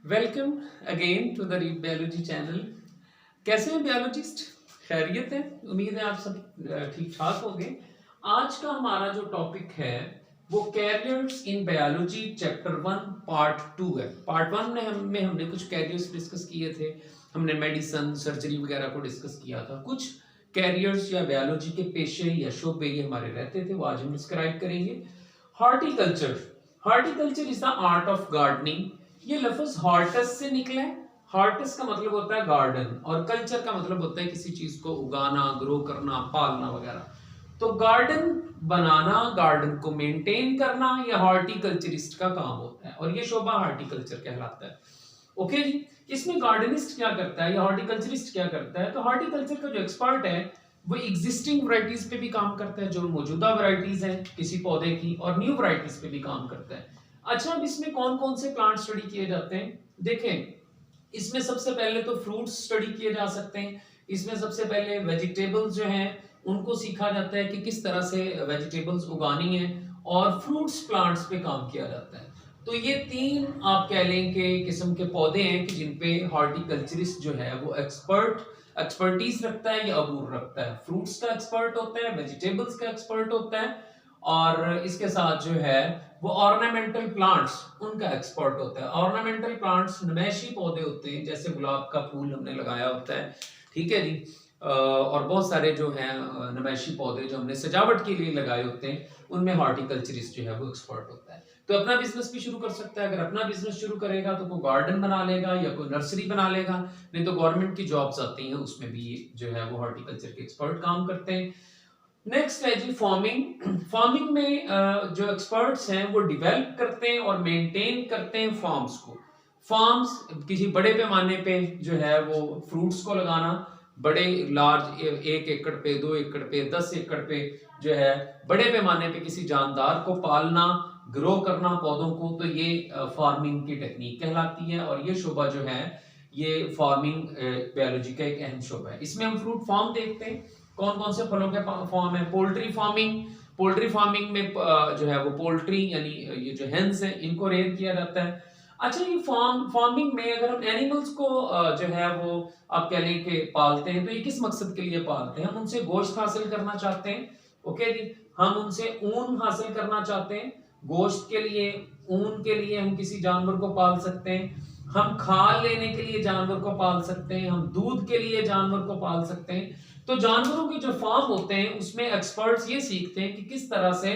Welcome again to the read biology channel. कैसे हैं biologist? खैरियत है? उम्मीद है आप सब ठीक ठाक होंगे। आज का हमारा जो टॉपिक है वो carriers in biology chapter 1 part 2 है। पार्ट 1 में हमने कुछ कैरियर्स डिस्कस किए थे। हमने मेडिसिन सर्जरी वगैरह को डिस्कस किया था। कुछ कैरियर्स या बायोलॉजी के पेशे या शोबे ये हमारे रहते थे, वो आज हम डिस्क्राइब करेंगे। Horticulture. Horticulture is the art of gardening. ये लफ्ज हॉर्टस से निकला है। हॉर्टस का मतलब होता है गार्डन और कल्चर का मतलब होता है किसी चीज को उगाना, ग्रो करना, पालना वगैरह। तो गार्डन बनाना, गार्डन को मेंटेन करना, यह हॉर्टिकल्चरिस्ट का काम होता है और ये शोभा हॉर्टिकल्चर कहलाता है। ओके जी। इसमें गार्डनिस्ट क्या करता है या हॉर्टिकल्चरिस्ट क्या करता है? तो हॉर्टिकल्चर का जो एक्सपर्ट है वो एग्जिस्टिंग वैरायटीज पे भी काम करता है, जो मौजूदा वैरायटीज हैं किसी पौधे की, और न्यू वैरायटीज पे भी काम करता है। अच्छा, अब इसमें कौन कौन से प्लांट स्टडी किए जाते हैं? देखें, इसमें सबसे पहले तो फ्रूट्स स्टडी किए जा सकते हैं। इसमें सबसे पहले वेजिटेबल्स जो हैं उनको सीखा जाता है कि किस तरह से वेजिटेबल्स उगानी है, और फ्रूट्स प्लांट्स पे काम किया जाता है। तो ये तीन आप कह लें कि किस्म के पौधे हैं कि जिन पे हॉर्टिकल्चरिस्ट जो है वो एक्सपर्टीज रखता है या अबूर रखता है। फ्रूट्स का एक्सपर्ट होता है, वेजिटेबल्स का एक्सपर्ट होता है, और इसके साथ जो है वो ऑर्नामेंटल प्लांट्स उनका एक्सपर्ट होता है। ऑर्नामेंटल प्लांट्स नमैशी पौधे होते हैं, जैसे गुलाब का फूल हमने लगाया होता है, ठीक है जी। और बहुत सारे जो हैं नमैशी पौधे जो हमने सजावट के लिए लगाए होते हैं, उनमें हॉर्टिकल्चरिस्ट जो है वो एक्सपर्ट होता है। तो अपना बिजनेस भी शुरू कर सकता है। अगर अपना बिजनेस शुरू करेगा तो कोई गार्डन बना लेगा या कोई नर्सरी बना लेगा, नहीं तो गवर्नमेंट की जॉब्स आती हैं, उसमें भी जो है वो हॉर्टिकल्चर के एक्सपर्ट काम करते हैं। नेक्स्ट है जी फार्मिंग। फार्मिंग में जो एक्सपर्ट्स हैं वो डिवेल्प करते हैं और मेंटेन करते हैं फार्म्स को। फार्म्स किसी बड़े पैमाने पे जो है वो फ्रूट्स को लगाना, बड़े लार्ज 1 एकड़ पे, 2 एकड़ पे, 10 एकड़ पे जो है बड़े पैमाने पे किसी जानदार को पालना, ग्रो करना पौधों को, तो ये फार्मिंग की टेक्निक कहलाती है। और ये शोबा जो है ये फार्मिंग बायोलॉजी का एक अहम शोबा है। इसमें हम फ्रूट फार्म देखते हैं। कौन कौन से फलों के फॉर्म है? Poultry farming. पोल्ट्री फार्मिंग में जो है वो पोल्ट्री यानी ये जो हेन्स है इनको रेयर किया जाता है। अच्छा, ये फार्मिंग में अगर हम एनिमल्स को जो है वो आप कह लें कि पालते हैं, तो ये किस मकसद के लिए पालते हैं? हम उनसे गोश्त हासिल करना चाहते हैं। ओके जी। हम उनसे ऊन हासिल करना चाहते हैं। गोश्त के लिए, ऊन के लिए हम किसी जानवर को पाल सकते हैं। हम खाल लेने के लिए जानवर को पाल सकते हैं। हम दूध के लिए जानवर को पाल सकते हैं। तो जानवरों के जो फार्म होते हैं उसमें एक्सपर्ट्स ये सीखते हैं कि किस तरह से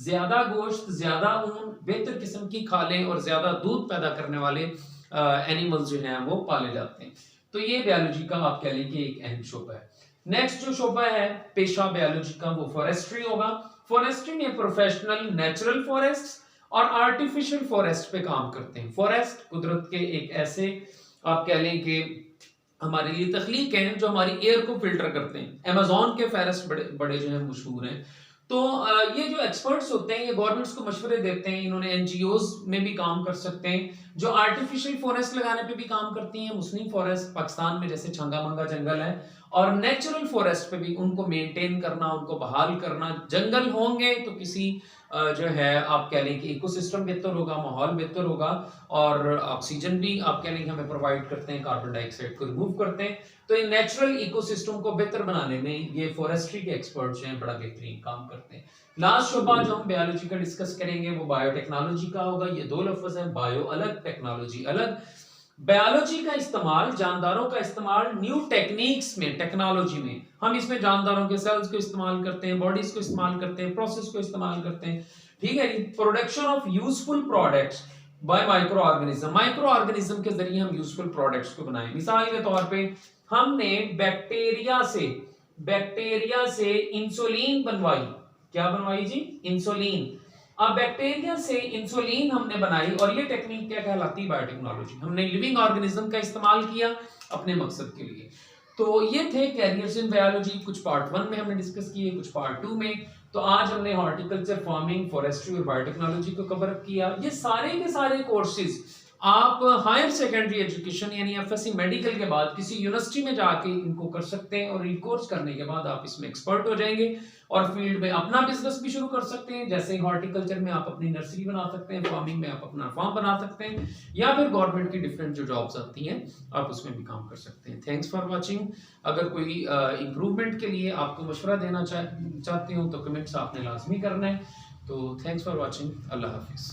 ज्यादा गोश्त, ज्यादा ऊन, बेहतर किस्म की खालें और ज्यादा दूध पैदा करने वाले एनिमल्स जो हैं वो पाले जाते हैं। तो ये बायोलॉजी का आप कह लें कि एक अहम शोबा है। नेक्स्ट जो शोबा है पेशा बायोलॉजी का वो फॉरेस्ट्री होगा। फॉरेस्ट्री में प्रोफेशनल नेचुरल फॉरेस्ट और आर्टिफिशियल फॉरेस्ट पे काम करते हैं। फॉरेस्ट कुदरत के एक ऐसे आप कह लें कि हमारे लिए तख्लीक हैं जो हमारी एयर को फिल्टर करते हैं। अमेज़न के फॉरेस्ट बड़े बड़े जो है मशहूर हैं। तो ये जो एक्सपर्ट्स होते हैं ये गवर्नमेंट्स को मशवरे देते हैं। इन्होंने एनजीओज में भी काम कर सकते हैं। जो आर्टिफिशियल फॉरेस्ट लगाने पे भी काम करती हैं, मुस्लिम फॉरेस्ट पाकिस्तान में जैसे छंगा मंगा जंगल है, और नेचुरल फॉरेस्ट पे भी उनको मेंटेन करना, उनको बहाल करना। जंगल होंगे तो किसी जो है आप कह लें कि इकोसिस्टम बेहतर होगा, माहौल बेहतर होगा, और ऑक्सीजन भी आप कह लें कि हमें प्रोवाइड करते हैं, कार्बन डाइऑक्साइड को रिमूव करते हैं। तो ये नेचुरल इकोसिस्टम को बेहतर बनाने में ये फॉरेस्ट्री के एक्सपर्ट्स जो हैं बड़ा बेहतरीन काम करते हैं। लास्ट शोबा जो हम बायोलॉजी का डिस्कस करेंगे वो बायोटेक्नोलॉजी का होगा। ये दो लफ्ज हैं, बायो अलग, टेक्नोलॉजी अलग। बायोलॉजी का इस्तेमाल, जानदारों का इस्तेमाल न्यू टेक्निक्स में, टेक्नोलॉजी में हम इसमें जानदारों के सेल्स को इस्तेमाल करते हैं, बॉडीज को इस्तेमाल करते हैं, प्रोसेस को इस्तेमाल करते हैं, ठीक है। Production of useful products by micro organism. Micro organism के जरिए हम यूजफुल प्रोडक्ट्स को बनाएं। मिसाल के तौर पे हमने बैक्टीरिया से इंसुलिन बनवाई। क्या बनवाई जी? इंसुलिन। अब बैक्टीरिया से इंसुलिन हमने बनाई, और ये टेक्निक क्या कहलाती है? बायोटेक्नोलॉजी। हमने लिविंग ऑर्गेनिज्म का इस्तेमाल किया अपने मकसद के लिए। तो ये थे कैरियर्स इन बायोलॉजी। कुछ पार्ट 1 में हमने डिस्कस किए, कुछ पार्ट 2 में। तो आज हमने हॉर्टिकल्चर, फार्मिंग, फॉरेस्ट्री और बायोटेक्नोलॉजी को कवर अप किया। ये सारे के सारे कोर्सेज आप हायर सेकेंडरी एजुकेशन यानी एफएससी मेडिकल के बाद किसी यूनिवर्सिटी में जाके इनको कर सकते हैं और ये कोर्स करने के बाद आप इसमें एक्सपर्ट हो जाएंगे और फील्ड में अपना बिजनेस भी शुरू कर सकते हैं। जैसे हॉर्टिकल्चर में आप अपनी नर्सरी बना सकते हैं, फार्मिंग में आप अपना फार्म बना सकते हैं, या फिर गवर्नमेंट की डिफरेंट जो जॉब्स आती हैं आप उसमें भी काम कर सकते हैं। Thanks for watching. अगर कोई इम्प्रूवमेंट के लिए आपको मशवरा देना चाहते हो तो कमेंट्स आपने लाजमी करना है। तो थैंक्स फॉर वॉचिंग। अल्लाह हाफिज़।